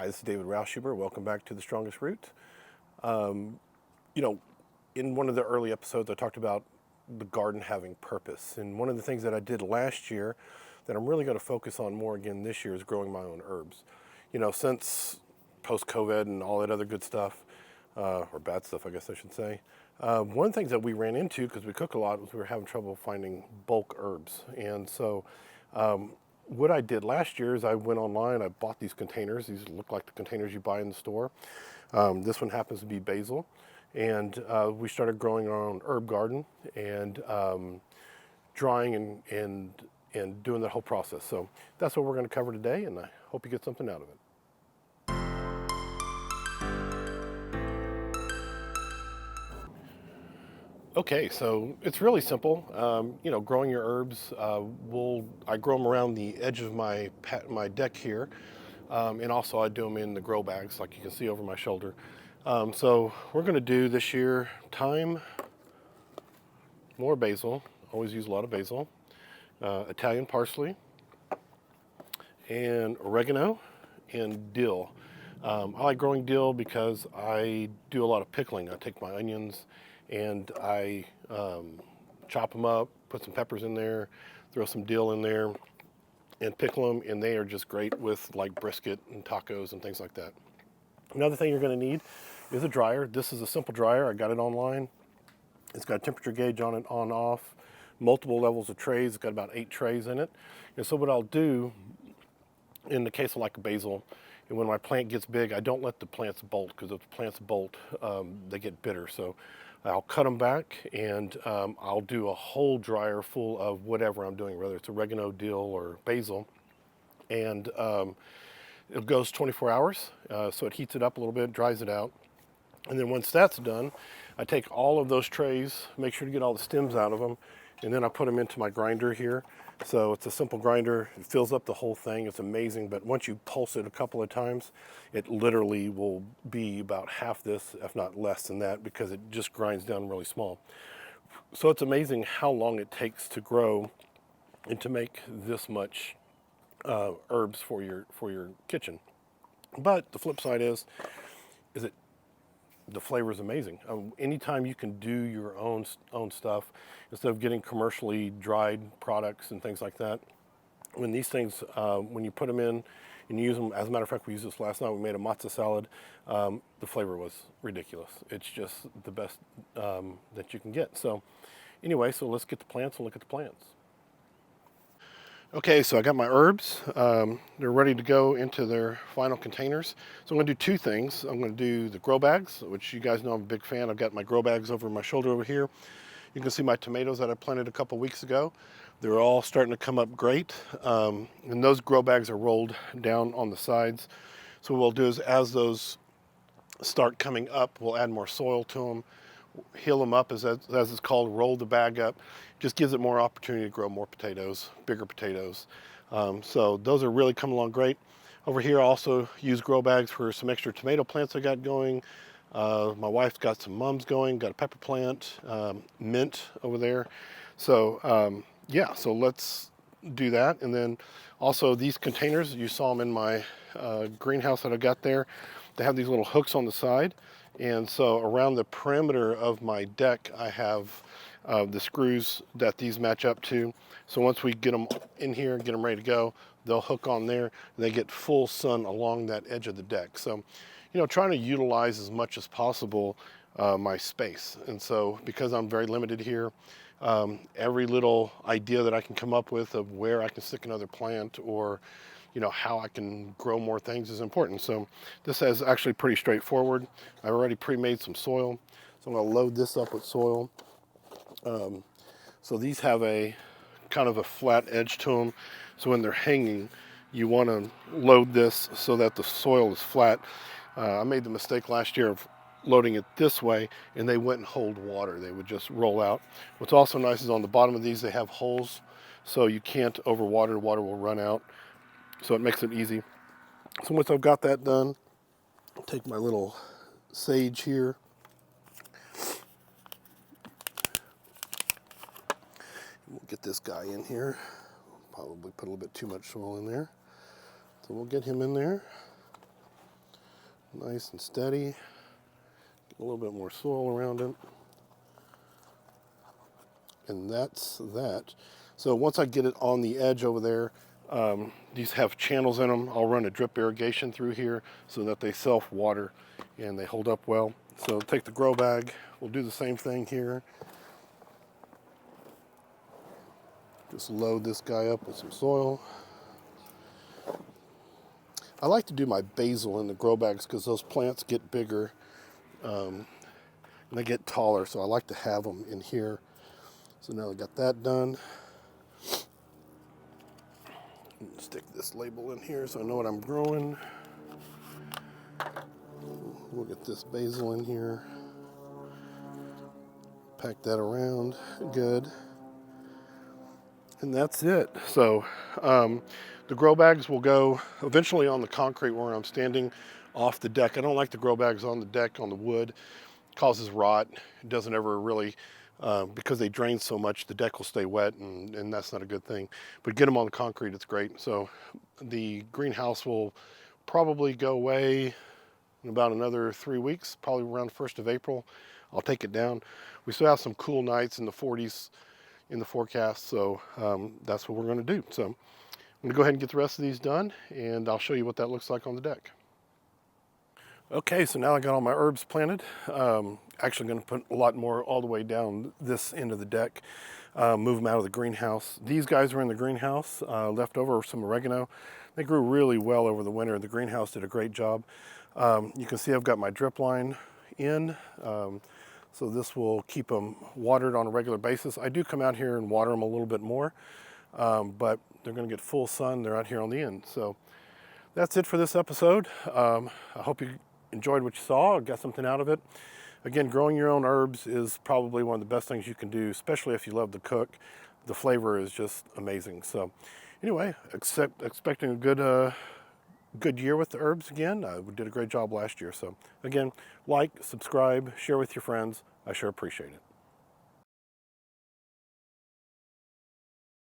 Hi, this is David Rauschuber. Welcome back to The Strongest Root. You know, in one of the early episodes, I talked about the garden having purpose. And one of the things that I did last year that I'm really going to focus on more again this year is growing my own herbs. Since post-COVID and all that other good stuff, or bad stuff, I guess I should say, one of the things that we ran into, because we cook a lot, was we were having trouble finding bulk herbs. And so what I did last year is I went online, I bought these containers. These look like the containers you buy in the store. This one happens to be basil. And we started growing our own herb garden and drying and doing that whole process. So that's what we're going to cover today, and I hope you get something out of it. Okay, so it's really simple. Growing your herbs. I grow them around the edge of my deck here, and also I do them in the grow bags, like you can see over my shoulder. So we're going to do this year thyme, more basil. Always use a lot of basil. Italian parsley, and oregano, and dill. I like growing dill because I do a lot of pickling. I take my onions and I chop them up, put some peppers in there, throw some dill in there, and pickle them, and they are just great with like brisket and tacos and things like that. Another thing you're going to need is a dryer. This is a simple dryer. I got it online. It's got a temperature gauge on it, on off, multiple levels of trays. It's got about 8 trays in it. And so what I'll do in the case of like basil, and when my plant gets big, I don't let the plants bolt, because if the plants bolt, they get bitter. So I'll cut them back, and I'll do a whole dryer full of whatever I'm doing, whether it's oregano, dill, or basil. And it goes 24 hours, so it heats it up a little bit, dries it out. And then once that's done, I take all of those trays, make sure to get all the stems out of them, and then I put them into my grinder here. So it's a simple grinder. It fills up the whole thing. It's amazing. But once you pulse it a couple of times, it literally will be about half this, if not less than that, because it just grinds down really small. So it's amazing how long it takes to grow and to make this much herbs for your kitchen. But the flip side is it the flavor is amazing. Anytime you can do your own stuff instead of getting commercially dried products and things like that. When these things, when you put them in and you use them, as a matter of fact, we used this last night. We made a matzo salad. The flavor was ridiculous. It's just the best that you can get. So anyway, so let's get the plants and look at the plants. Okay, so I got my herbs. They're ready to go into their final containers. So I'm going to do 2 things. I'm going to do the grow bags, which you guys know I'm a big fan. I've got my grow bags over my shoulder over here. You can see my tomatoes that I planted a couple weeks ago. They're all starting to come up great. And those grow bags are rolled down on the sides. So what we'll do is, as those start coming up, we'll add more soil to them, heal them up, as it's called, roll the bag up. Just gives it more opportunity to grow more potatoes, bigger potatoes. So those are really coming along great. Over here I also use grow bags for some extra tomato plants I got going. My wife's got some mums going, got a pepper plant, mint over there. So yeah, so let's do that. And then also these containers, you saw them in my greenhouse that I got there. They have these little hooks on the side. And so around the perimeter of my deck, I have the screws that these match up to. So once we get them in here and get them ready to go, they'll hook on there, and they get full sun along that edge of the deck. So, trying to utilize as much as possible my space. And so because I'm very limited here, every little idea that I can come up with of where I can stick another plant, or how I can grow more things, is important. So this is actually pretty straightforward. I've already pre-made some soil, so I'm going to load this up with soil. So these have a kind of a flat edge to them, so when they're hanging, you want to load this so that the soil is flat. I made the mistake last year of loading it this way, and they wouldn't hold water. They would just roll out. What's also nice is on the bottom of these, they have holes, so you can't overwater. Water will run out, so it makes it easy. So once I've got that done, I'll take my little sage here. We'll get this guy in here. Probably put a little bit too much soil in there. So we'll get him in there. Nice and steady. Get a little bit more soil around it. And that's that. So once I get it on the edge over there, these have channels in them. I'll run a drip irrigation through here so that they self-water and they hold up well. So take the grow bag. We'll do the same thing here. Just load this guy up with some soil. I like to do my basil in the grow bags because those plants get bigger and they get taller. So I like to have them in here. So now I got that done. Stick this label in here so I know what I'm growing. We'll get this basil in here. Pack that around good. And that's it. So the grow bags will go eventually on the concrete where I'm standing off the deck. I don't like the grow bags on the deck on the wood. It causes rot. It doesn't ever really, because they drain so much, the deck will stay wet and that's not a good thing. But get them on the concrete, it's great. So the greenhouse will probably go away in about another 3 weeks, probably around the 1st of April. I'll take it down. We still have some cool nights in the 40s in the forecast, so that's what we're going to do. So I'm going to go ahead and get the rest of these done, and I'll show you what that looks like on the deck. Okay, so now I got all my herbs planted. Actually going to put a lot more all the way down this end of the deck, move them out of the greenhouse. These guys were in the greenhouse, left over some oregano. They grew really well over the winter. The greenhouse did a great job. You can see I've got my drip line in. So this will keep them watered on a regular basis. I do come out here and water them a little bit more, but they're going to get full sun. They're out here on the end. So that's it for this episode. I hope you enjoyed what you saw or got something out of it. Again, growing your own herbs is probably one of the best things you can do, especially if you love to cook. The flavor is just amazing. So anyway, expecting a good year with the herbs again. We did a great job last year. So again, like, subscribe, share with your friends. I sure appreciate it.